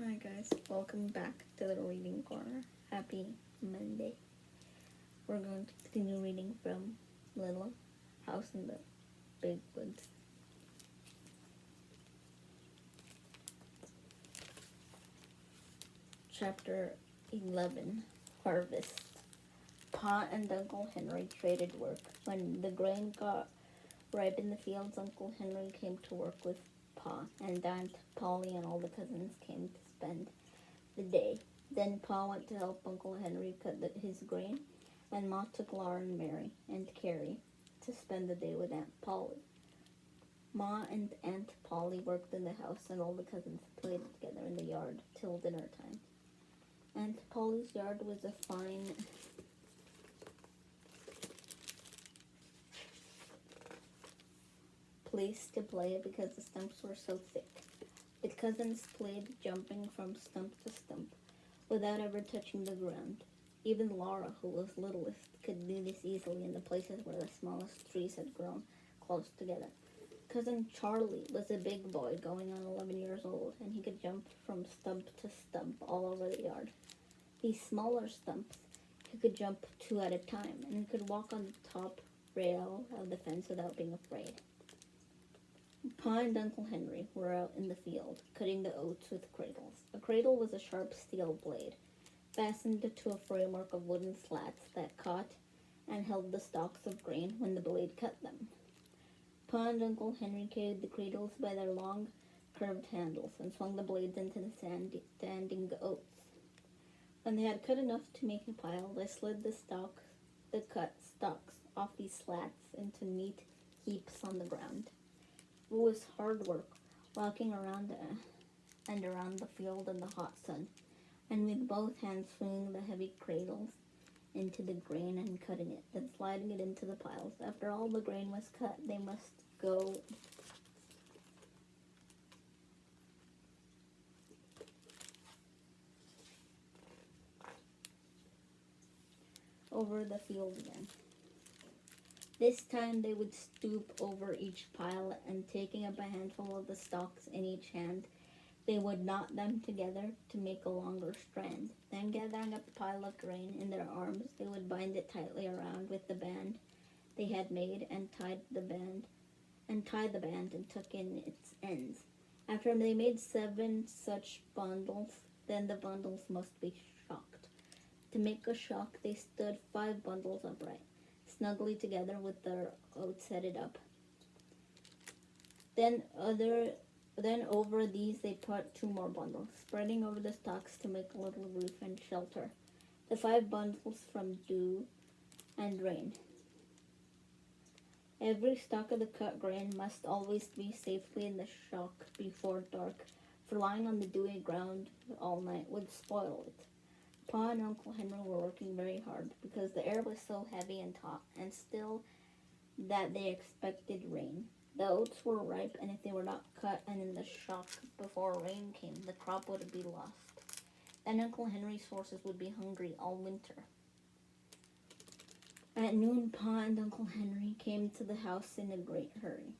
Hi guys, welcome back to the reading corner. Happy Monday. We're going to continue reading from Little House in the Big Woods. Chapter 11, Harvest. Pa and Uncle Henry traded work. When the grain got ripe in the fields, Uncle Henry came to work with Pa, and Aunt Polly and all the cousins came to spend the day. Then Pa went to help Uncle Henry cut his grain, and Ma took Laura and Mary and Carrie to spend the day with Aunt Polly. Ma and Aunt Polly worked in the house, and all the cousins played together in the yard till dinner time. Aunt Polly's yard was a fine place to play because the stumps were so thick. The cousins played jumping from stump to stump without ever touching the ground. Even Laura, who was littlest, could do this easily in the places where the smallest trees had grown close together. Cousin Charlie was a big boy going on 11 years old, and he could jump from stump to stump all over the yard. These smaller stumps he could jump two at a time, and he could walk on the top rail of the fence without being afraid. Pa and Uncle Henry were out in the field, cutting the oats with cradles. A cradle was a sharp steel blade, fastened to a framework of wooden slats that caught and held the stalks of grain when the blade cut them. Pa and Uncle Henry carried the cradles by their long, curved handles and swung the blades into the standing oats. When they had cut enough to make a pile, they slid the cut stalks off these slats into neat heaps on the ground. It was hard work, walking around and around the field in the hot sun, and with both hands swinging the heavy cradles into the grain and cutting it, then sliding it into the piles. After all the grain was cut, they must go over the field again. This time they would stoop over each pile, and taking up a handful of the stalks in each hand, they would knot them together to make a longer strand. Then, gathering up a pile of grain in their arms, they would bind it tightly around with the band they had made and tie the band and tuck in its ends. After they made 7 such bundles, then the bundles must be shocked. To make a shock, they stood 5 bundles upright, snugly together with their oats headed up. Then over these they put 2 more bundles, spreading over the stalks to make a little roof and shelter. The 5 bundles from dew and rain. Every stalk of the cut grain must always be safely in the shock before dark, for lying on the dewy ground all night would spoil it. Pa and Uncle Henry were working very hard because the air was so heavy and hot and still that they expected rain. The oats were ripe, and if they were not cut and in the shock before rain came, the crop would be lost. Then Uncle Henry's horses would be hungry all winter. At noon, Pa and Uncle Henry came to the house in a great hurry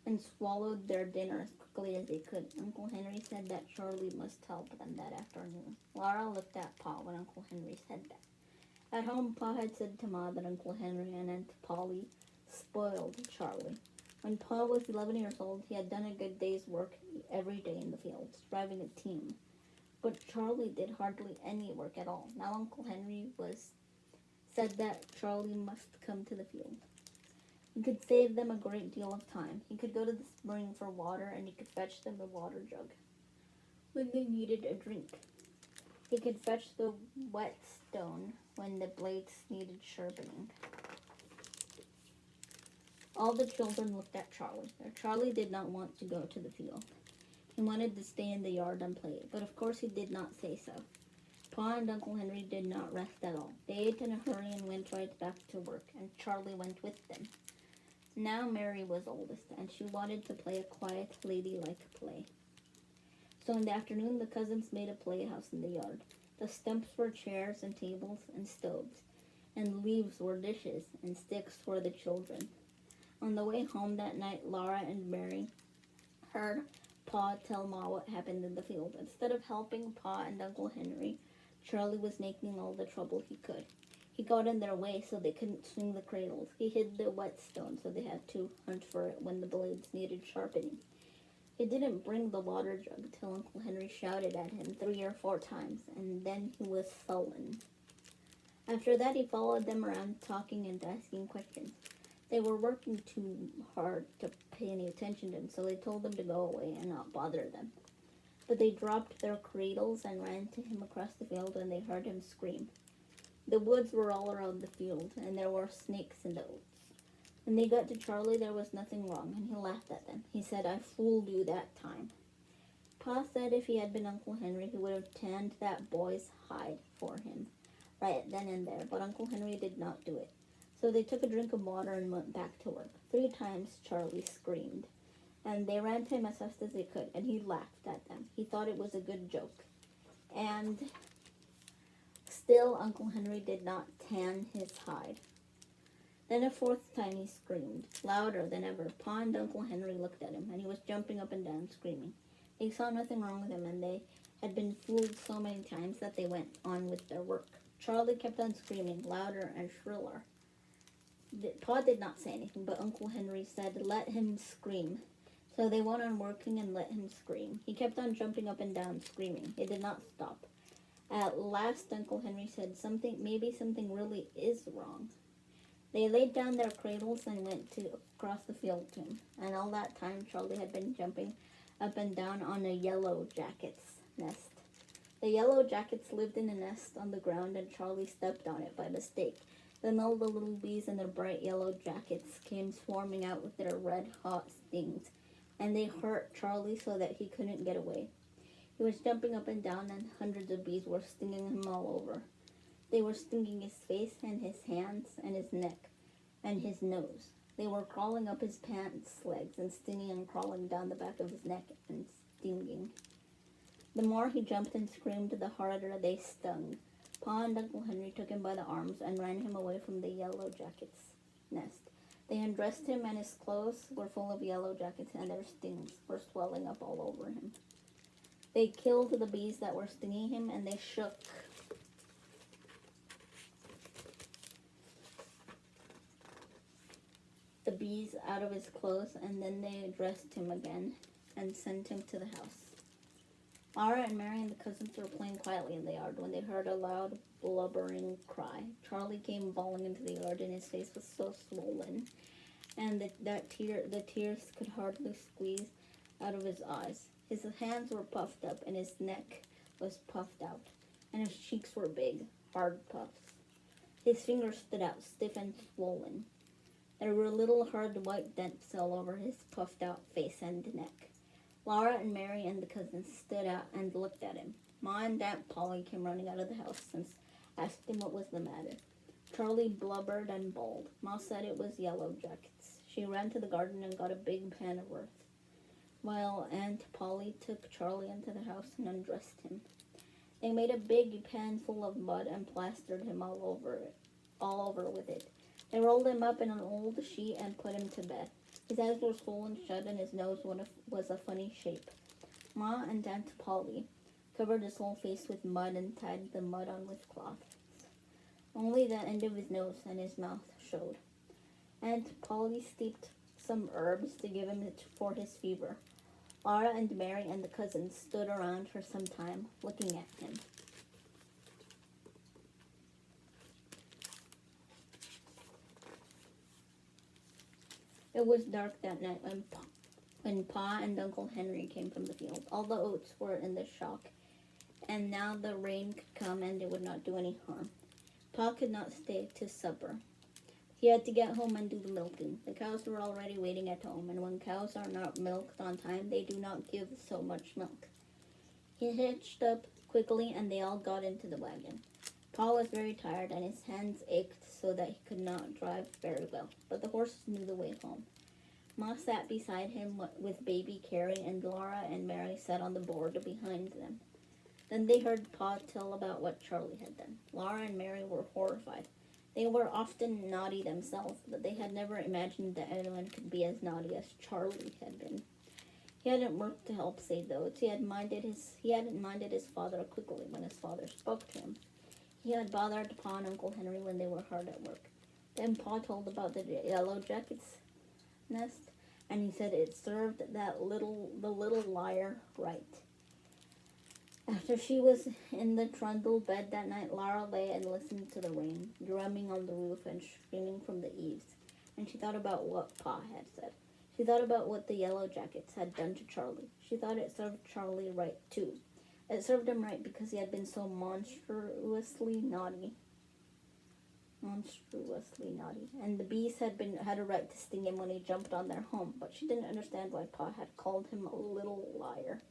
and swallowed their dinner as quickly as they could. Uncle Henry said that Charlie must help them that afternoon. Laura looked at Pa when Uncle Henry said that. At home, Pa had said to Ma that Uncle Henry and Aunt Polly spoiled Charlie. When Pa was 11 years old, he had done a good day's work every day in the fields, driving a team. But Charlie did hardly any work at all. Now Uncle Henry said that Charlie must come to the field. He could save them a great deal of time. He could go to the spring for water, and he could fetch them a water jug when they needed a drink. He could fetch the whetstone when the blades needed sharpening. All the children looked at Charlie. Charlie did not want to go to the field. He wanted to stay in the yard and play, but of course he did not say so. Pa and Uncle Henry did not rest at all. They ate in a hurry and went right back to work, and Charlie went with them. Now Mary was oldest, and she wanted to play a quiet, ladylike play. So in the afternoon, the cousins made a playhouse in the yard. The stumps were chairs and tables and stoves, and leaves were dishes, and sticks for the children. On the way home that night, Laura and Mary heard Pa tell Ma what happened in the field. Instead of helping Pa and Uncle Henry, Charlie was making all the trouble he could. He got in their way so they couldn't swing the cradles. He hid the whetstone so they had to hunt for it when the blades needed sharpening. He didn't bring the water jug till Uncle Henry shouted at him 3 or 4 times, and then he was sullen. After that, he followed them around, talking and asking questions. They were working too hard to pay any attention to him, so they told him to go away and not bother them. But they dropped their cradles and ran to him across the field when they heard him scream. The woods were all around the field, and there were snakes in the oats. When they got to Charlie, there was nothing wrong, and he laughed at them. He said, "I fooled you that time." Pa said if he had been Uncle Henry, he would have tanned that boy's hide for him right then and there, but Uncle Henry did not do it. So they took a drink of water and went back to work. 3 times Charlie screamed, and they ran to him as fast as they could, and he laughed at them. He thought it was a good joke. And still Uncle Henry did not tan his hide. Then a 4th time he screamed, louder than ever. Pa and Uncle Henry looked at him, and he was jumping up and down, screaming. They saw nothing wrong with him, and they had been fooled so many times that they went on with their work. Charlie kept on screaming, louder and shriller. Pa did not say anything, but Uncle Henry said, "Let him scream." So they went on working and let him scream. He kept on jumping up and down, screaming. He did not stop. At last, Uncle Henry said, maybe something really is wrong." They laid down their cradles and went across the field to him. And all that time, Charlie had been jumping up and down on a yellow jacket's nest. The yellow jackets lived in a nest on the ground, and Charlie stepped on it by mistake. Then all the little bees in their bright yellow jackets came swarming out with their red-hot stings, and they hurt Charlie so that he couldn't get away. He was jumping up and down, and hundreds of bees were stinging him all over. They were stinging his face and his hands and his neck and his nose. They were crawling up his pants legs and stinging and crawling down the back of his neck and stinging. The more he jumped and screamed, the harder they stung. Pa and Uncle Henry took him by the arms and ran him away from the yellow jacket's nest. They undressed him, and his clothes were full of yellow jackets, and their stings were swelling up all over him. They killed the bees that were stinging him, and they shook the bees out of his clothes, and then they dressed him again and sent him to the house. Laura and Mary and the cousins were playing quietly in the yard when they heard a loud, blubbering cry. Charlie came falling into the yard, and his face was so swollen, and the tears could hardly squeeze out of his eyes. His hands were puffed up, and his neck was puffed out, and his cheeks were big, hard puffs. His fingers stood out, stiff and swollen. There were little hard white dents all over his puffed out face and neck. Laura and Mary and the cousins stood out and looked at him. Ma and Aunt Polly came running out of the house and asked him what was the matter. Charlie blubbered and bawled. Ma said it was yellow jackets. She ran to the garden and got a big pan of earth, while Aunt Polly took Charlie into the house and undressed him. They made a big pan full of mud and plastered him all over with it. They rolled him up in an old sheet and put him to bed. His eyes were swollen shut, and his nose was a funny shape. Ma and Aunt Polly covered his whole face with mud and tied the mud on with cloths. Only the end of his nose and his mouth showed. Aunt Polly steeped some herbs to give him for his fever. Laura and Mary and the cousins stood around for some time, looking at him. It was dark that night when Pa and Uncle Henry came from the field. All the oats were in the shock, and now the rain could come and it would not do any harm. Pa could not stay to supper. He had to get home and do the milking. The cows were already waiting at home, and when cows are not milked on time, they do not give so much milk. He hitched up quickly, and they all got into the wagon. Pa was very tired, and his hands ached so that he could not drive very well, but the horses knew the way home. Ma sat beside him with baby Carrie, and Laura and Mary sat on the board behind them. Then they heard Pa tell about what Charlie had done. Laura and Mary were horrified. They were often naughty themselves, but they had never imagined that anyone could be as naughty as Charlie had been. He hadn't worked to help save the oats. He hadn't minded his father quickly when his father spoke to him. He had bothered Pa and Uncle Henry when they were hard at work. Then Pa told about the yellow jacket's nest, and he said it served the little liar right. After she was in the trundle bed that night, Lara lay and listened to the rain, drumming on the roof and screaming from the eaves. And she thought about what Pa had said. She thought about what the Yellow Jackets had done to Charlie. She thought it served Charlie right, too. It served him right because he had been so monstrously naughty. And the bees had a right to sting him when he jumped on their home, but she didn't understand why Pa had called him a little liar.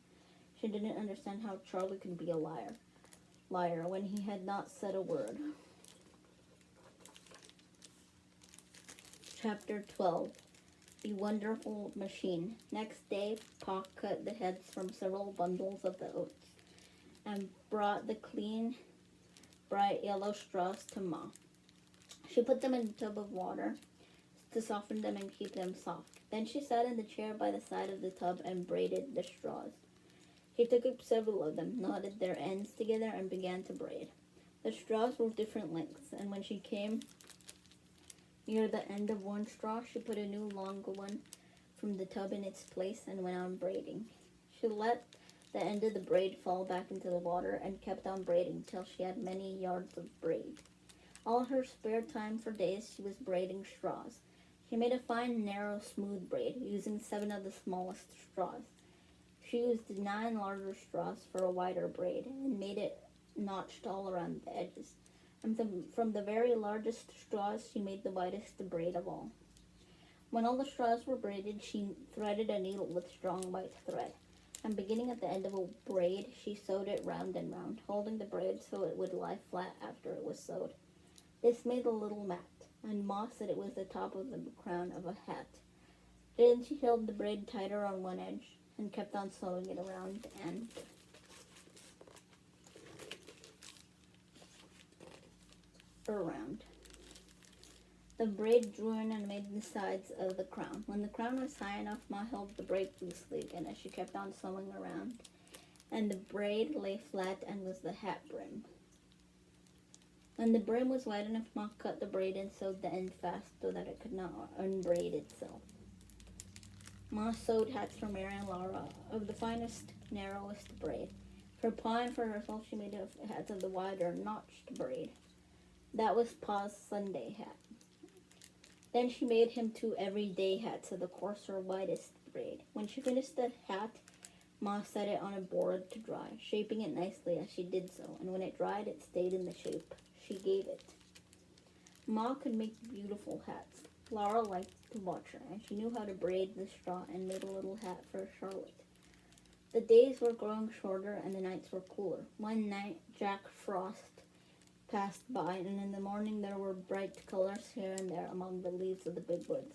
She didn't understand how Charlie could be a liar when he had not said a word. Chapter 12. The Wonderful Machine. Next day, Pa cut the heads from several bundles of the oats and brought the clean, bright yellow straws to Ma. She put them in a tub of water to soften them and keep them soft. Then she sat in the chair by the side of the tub and braided the straws. She took up several of them, knotted their ends together, and began to braid. The straws were of different lengths, and when she came near the end of one straw, she put a new longer one from the tub in its place and went on braiding. She let the end of the braid fall back into the water and kept on braiding till she had many yards of braid. All her spare time for days she was braiding straws. She made a fine, narrow, smooth braid, using 7 of the smallest straws. She used 9 larger straws for a wider braid and made it notched all around the edges. And from the very largest straws, she made the widest braid of all. When all the straws were braided, she threaded a needle with strong white thread. And beginning at the end of a braid, she sewed it round and round, holding the braid so it would lie flat after it was sewed. This made a little mat, and Ma said it was the top of the crown of a hat. Then she held the braid tighter on one edge and kept on sewing it around and around. The braid drew in and made the sides of the crown. When the crown was high enough, Ma held the braid loosely again as she kept on sewing around, and the braid lay flat and was the hat brim. When the brim was wide enough, Ma cut the braid and sewed the end fast so that it could not unbraid itself. Ma sewed hats for Mary and Laura of the finest, narrowest braid. For Pa and for herself, she made hats of the wider, notched braid. That was Pa's Sunday hat. Then she made him 2 everyday hats of the coarser, widest braid. When she finished the hat, Ma set it on a board to dry, shaping it nicely as she did so, and when it dried, it stayed in the shape she gave it. Ma could make beautiful hats. Laura liked to watch her, and she knew how to braid the straw and made a little hat for Charlotte. The days were growing shorter and the nights were cooler. One night, Jack Frost passed by, and in the morning there were bright colors here and there among the leaves of the big woods.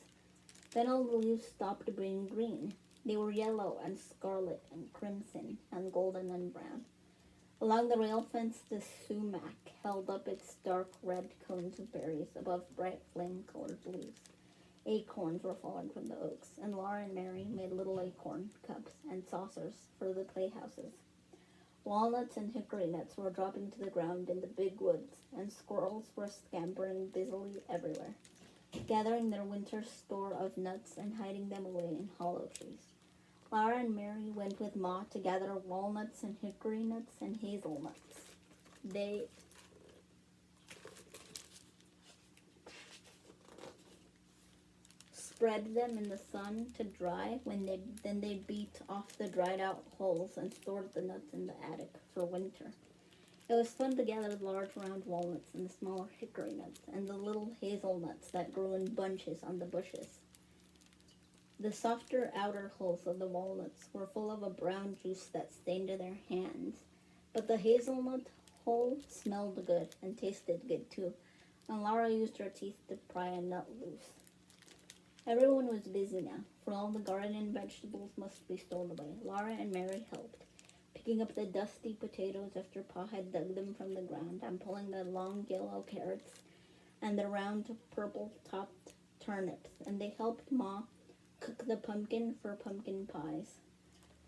Then all the leaves stopped being green. They were yellow and scarlet and crimson and golden and brown. Along the rail fence, the sumac held up its dark red cones of berries above bright flame-colored leaves. Acorns were falling from the oaks, and Laura and Mary made little acorn cups and saucers for the playhouses. Walnuts and hickory nuts were dropping to the ground in the big woods, and squirrels were scampering busily everywhere, gathering their winter store of nuts and hiding them away in hollow trees. Laura and Mary went with Ma to gather walnuts and hickory nuts and hazelnuts. They spread them in the sun to dry. Then they beat off the dried out hulls and stored the nuts in the attic for winter. It was fun to gather the large round walnuts and the smaller hickory nuts and the little hazelnuts that grew in bunches on the bushes. The softer outer hulls of the walnuts were full of a brown juice that stained their hands, but the hazelnut hull smelled good and tasted good too, and Laura used her teeth to pry a nut loose. Everyone was busy now, for all the garden and vegetables must be stored away. Laura and Mary helped, picking up the dusty potatoes after Pa had dug them from the ground, and pulling the long yellow carrots and the round purple-topped turnips, and they helped Ma cook the pumpkin for pumpkin pies.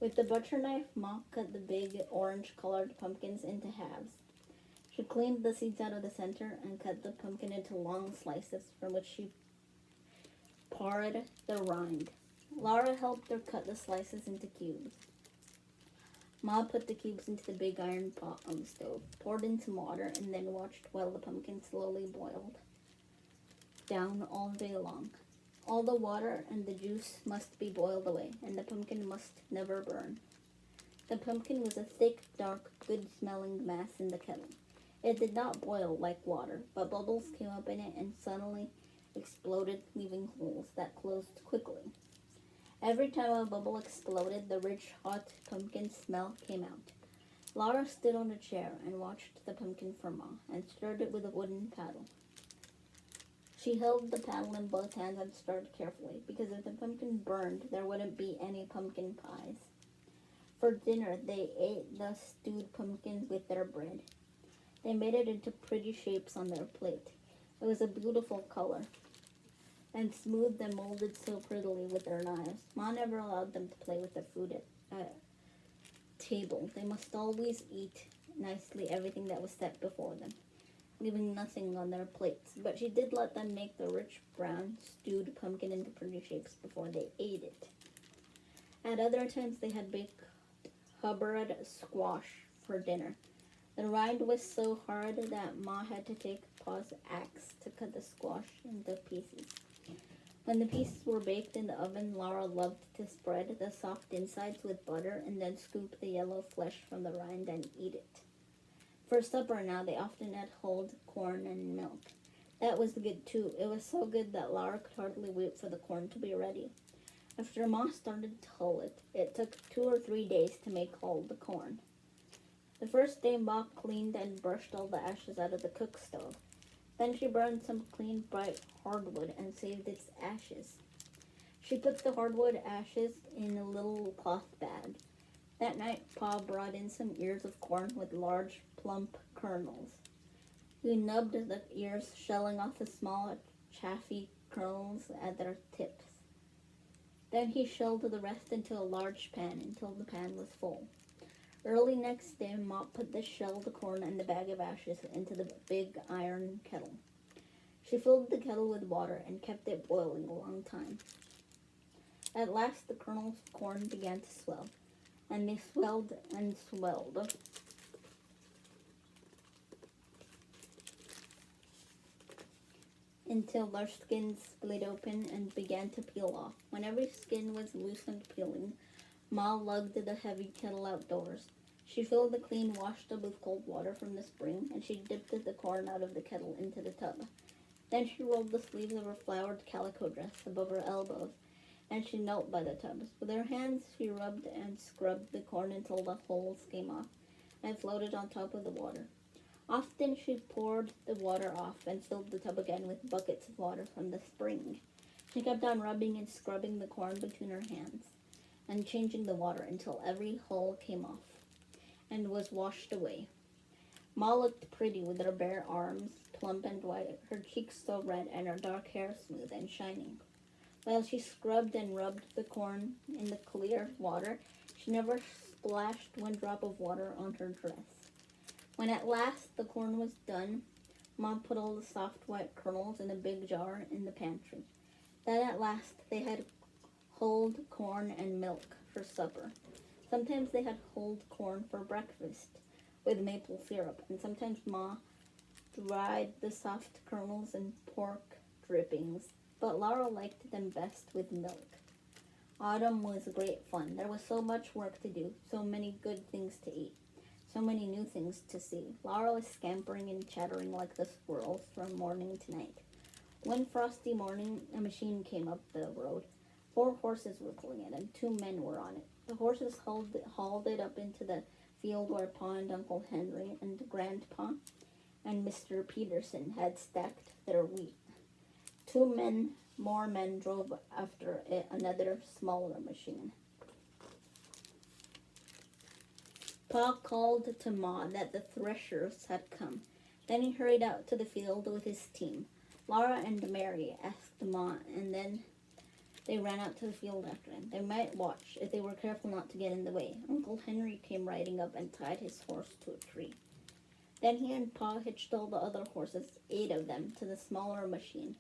With the butcher knife, Ma cut the big orange-colored pumpkins into halves. She cleaned the seeds out of the center and cut the pumpkin into long slices from which she pared the rind. Laura helped her cut the slices into cubes. Ma put the cubes into the big iron pot on the stove, poured in some water, and then watched while the pumpkin slowly boiled down all day long. All the water and the juice must be boiled away, and the pumpkin must never burn. The pumpkin was a thick, dark, good-smelling mass in the kettle. It did not boil like water, but bubbles came up in it and suddenly exploded, leaving holes that closed quickly. Every time a bubble exploded, the rich, hot pumpkin smell came out. Laura stood on a chair and watched the pumpkin for Ma and stirred it with a wooden paddle. She held the paddle in both hands and stirred carefully, because if the pumpkin burned, there wouldn't be any pumpkin pies. For dinner, they ate the stewed pumpkins with their bread. They made it into pretty shapes on their plate. It was a beautiful color, and smoothed and molded so prettily with their knives. Ma never allowed them to play with the food at table. They must always eat nicely everything that was set before them, leaving nothing on their plates. But she did let them make the rich brown stewed pumpkin into pretty shapes before they ate it. At other times they had baked Hubbard squash for dinner. The rind was so hard that Ma had to take Pa's axe to cut the squash into pieces. When the pieces were baked in the oven, Laura loved to spread the soft insides with butter and then scoop the yellow flesh from the rind and eat it. For supper now, they often had hulled corn and milk. That was good too. It was so good that Laura could hardly wait for the corn to be ready. After Ma started to hull it, it took 2 or 3 days to make hulled the corn. The first day, Ma cleaned and brushed all the ashes out of the cook stove. Then she burned some clean, bright hardwood and saved its ashes. She put the hardwood ashes in a little cloth bag. That night, Pa brought in some ears of corn with large, plump kernels. He nubbed the ears, shelling off the small, chaffy kernels at their tips. Then he shelled the rest into a large pan until the pan was full. Early next day, Ma put the shelled corn and the bag of ashes into the big iron kettle. She filled the kettle with water and kept it boiling a long time. At last, the kernels of corn began to swell, and they swelled and swelled until their skins split open and began to peel off. When every skin was loosened peeling, Ma lugged the heavy kettle outdoors. She filled the clean washtub with cold water from the spring, and she dipped the corn out of the kettle into the tub. Then she rolled the sleeves of her flowered calico dress above her elbows, and she knelt by the tubs. With her hands, she rubbed and scrubbed the corn until the holes came off and floated on top of the water. Often she poured the water off and filled the tub again with buckets of water from the spring. She kept on rubbing and scrubbing the corn between her hands and changing the water until every hole came off and was washed away. Ma looked pretty with her bare arms, plump and white, her cheeks so red, and her dark hair smooth and shining. While she scrubbed and rubbed the corn in the clear water, she never splashed one drop of water on her dress. When at last the corn was done, Ma put all the soft white kernels in a big jar in the pantry. Then at last they had hulled corn and milk for supper. Sometimes they had hulled corn for breakfast with maple syrup, and sometimes Ma dried the soft kernels in pork drippings, but Laura liked them best with milk. Autumn was great fun. There was so much work to do, so many good things to eat, so many new things to see. Laura was scampering and chattering like the squirrels from morning to night. One frosty morning, a machine came up the road. 4 horses were pulling it, and 2 men were on it. The horses hauled it up into the field where Pa and Uncle Henry and Grandpa and Mr. Peterson had stacked their wheat. 2 more men drove after it, another smaller machine. Pa called to Ma that the threshers had come. Then he hurried out to the field with his team. Laura and Mary asked Ma, and then They ran out to the field after him. They might watch if they were careful not to get in the way. Uncle Henry came riding up and tied his horse to a tree. Then he and Pa hitched all the other horses, 8 of them, to the smaller machine.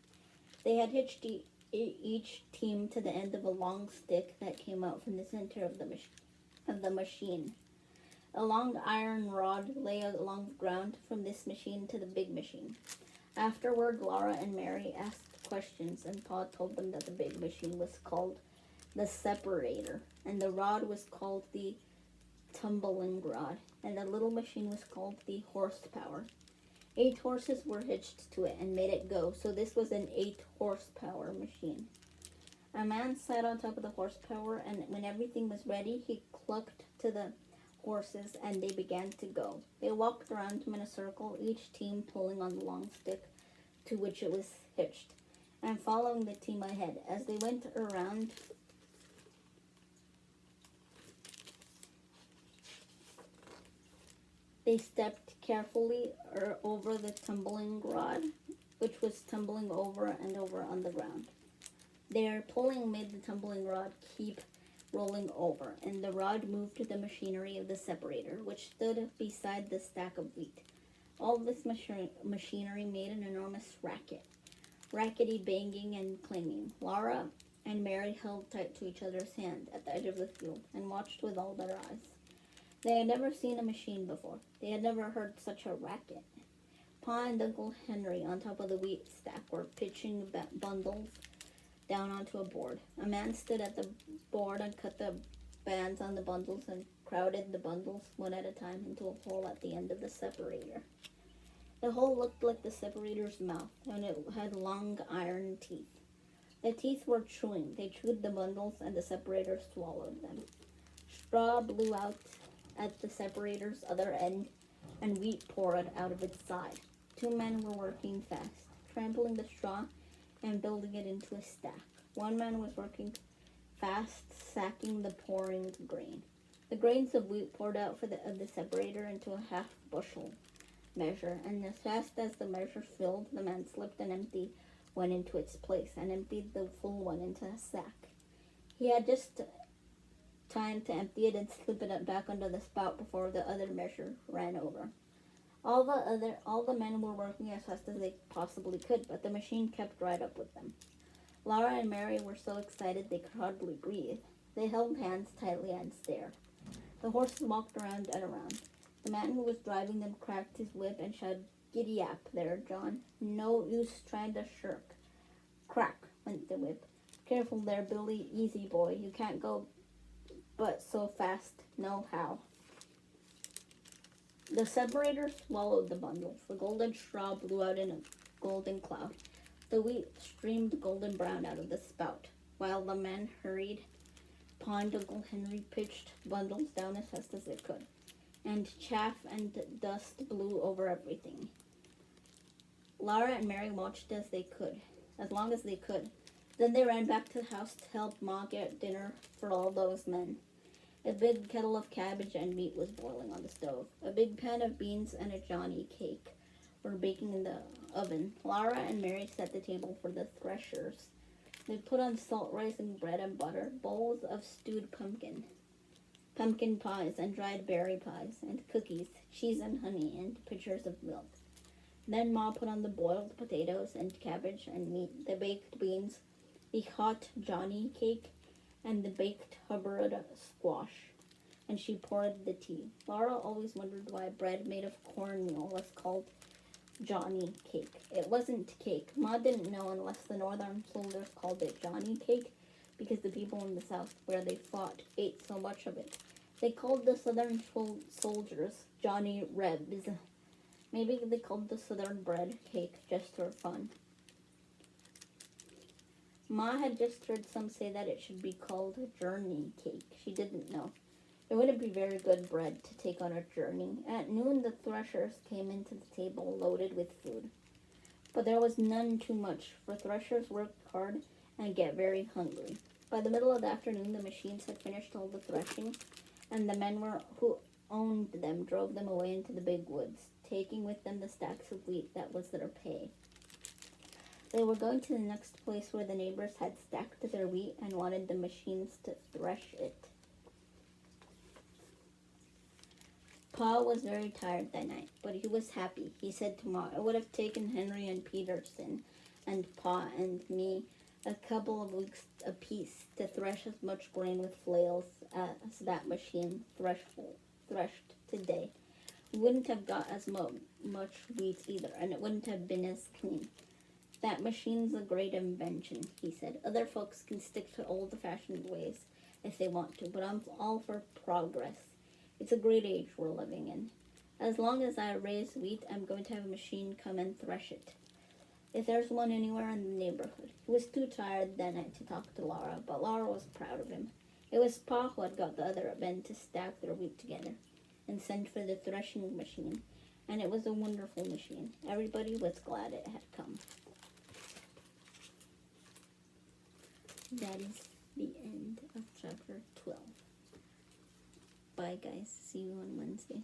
They had hitched each team to the end of a long stick that came out from the center of the machine. A long iron rod lay along the ground from this machine to the big machine. Afterward, Laura and Mary asked questions, and Pa told them that the big machine was called the separator, and the rod was called the tumbling rod, and the little machine was called the horsepower. 8 horses were hitched to it and made it go, so this was an 8-horsepower machine. A man sat on top of the horsepower, and when everything was ready, he clucked to the horses, and they began to go. They walked around him in a circle, each team pulling on the long stick to which it was hitched, and following the team ahead. As they went around, they stepped carefully over the tumbling rod, which was tumbling over and over on the ground. Their pulling made the tumbling rod keep rolling over, and the rod moved to the machinery of the separator, which stood beside the stack of wheat. All this machinery made an enormous rackety banging and clanging. Laura and Mary held tight to each other's hand at the edge of the field and watched with all their eyes. They had never seen a machine before. They had never heard such a racket. Pa and Uncle Henry on top of the wheat stack were pitching bundles down onto a board. A man stood at the board and cut the bands on the bundles and crowded the bundles one at a time into a hole at the end of the separator. The hole looked like the separator's mouth, and it had long iron teeth. The teeth were chewing. They chewed the bundles, and the separator swallowed them. Straw blew out at the separator's other end, and wheat poured out of its side. 2 men were working fast, trampling the straw and building it into a stack. 1 man was working fast, sacking the pouring grain. The grains of wheat poured out of the separator into a half-bushel measure, and as fast as the measure filled, the man slipped an empty one into its place and emptied the full one into a sack. He had just time to empty it and slip it back under the spout before the other measure ran over. All the men were working as fast as they possibly could, but the machine kept right up with them. Laura and Mary were so excited they could hardly breathe. They held hands tightly and stared. The horses walked around and around. The man who was driving them cracked his whip and shouted, "Giddy up there, John. No use trying to shirk." Crack went the whip. "Careful there, Billy. Easy, boy. You can't go but so fast. No how." The separator swallowed the bundles. The golden straw blew out in a golden cloud. The wheat streamed golden brown out of the spout. While the men hurried, Pa and Uncle Henry pitched bundles down as fast as they could, and chaff and dust blew over everything. Laura and Mary watched as long as they could. Then they ran back to the house to help Ma get dinner for all those men. A big kettle of cabbage and meat was boiling on the stove. A big pan of beans and a Johnny cake were baking in the oven. Laura and Mary set the table for the threshers. They put on salt rising bread and butter, bowls of stewed pumpkin pies and dried berry pies, and cookies, cheese and honey, and pitchers of milk. Then Ma put on the boiled potatoes and cabbage and meat, the baked beans, the hot Johnny cake, and the baked Hubbard squash, and she poured the tea. Laura always wondered why bread made of cornmeal was called Johnny cake. It wasn't cake. Ma didn't know unless the northern soldiers called it Johnny cake, because the people in the south where they fought ate so much of it. They called the southern soldiers Johnny Rebs. Maybe they called the southern bread cake just for fun. Ma had just heard some say that it should be called journey cake. She didn't know. It wouldn't be very good bread to take on a journey. At noon, the threshers came into the table loaded with food. But there was none too much, for threshers work hard and get very hungry. By the middle of the afternoon, the machines had finished all the threshing, and the men who owned them drove them away into the big woods, taking with them the stacks of wheat that was their pay. They were going to the next place where the neighbors had stacked their wheat and wanted the machines to thresh it. Pa was very tired that night, but he was happy. He said to Ma, it would have taken Henry and Peterson and Pa and me a couple of weeks apiece to thresh as much grain with flails as that machine threshed today. We wouldn't have got as much wheat either, and it wouldn't have been as clean. That machine's a great invention, he said. Other folks can stick to old-fashioned ways if they want to, but I'm all for progress. It's a great age we're living in. As long as I raise wheat, I'm going to have a machine come and thresh it, if there's one anywhere in the neighborhood. He was too tired that night to talk to Laura, but Laura was proud of him. It was Pa who had got the other men to stack their wheat together and send for the threshing machine, and it was a wonderful machine. Everybody was glad it had come. That is the end of chapter 12. Bye, guys. See you on Wednesday.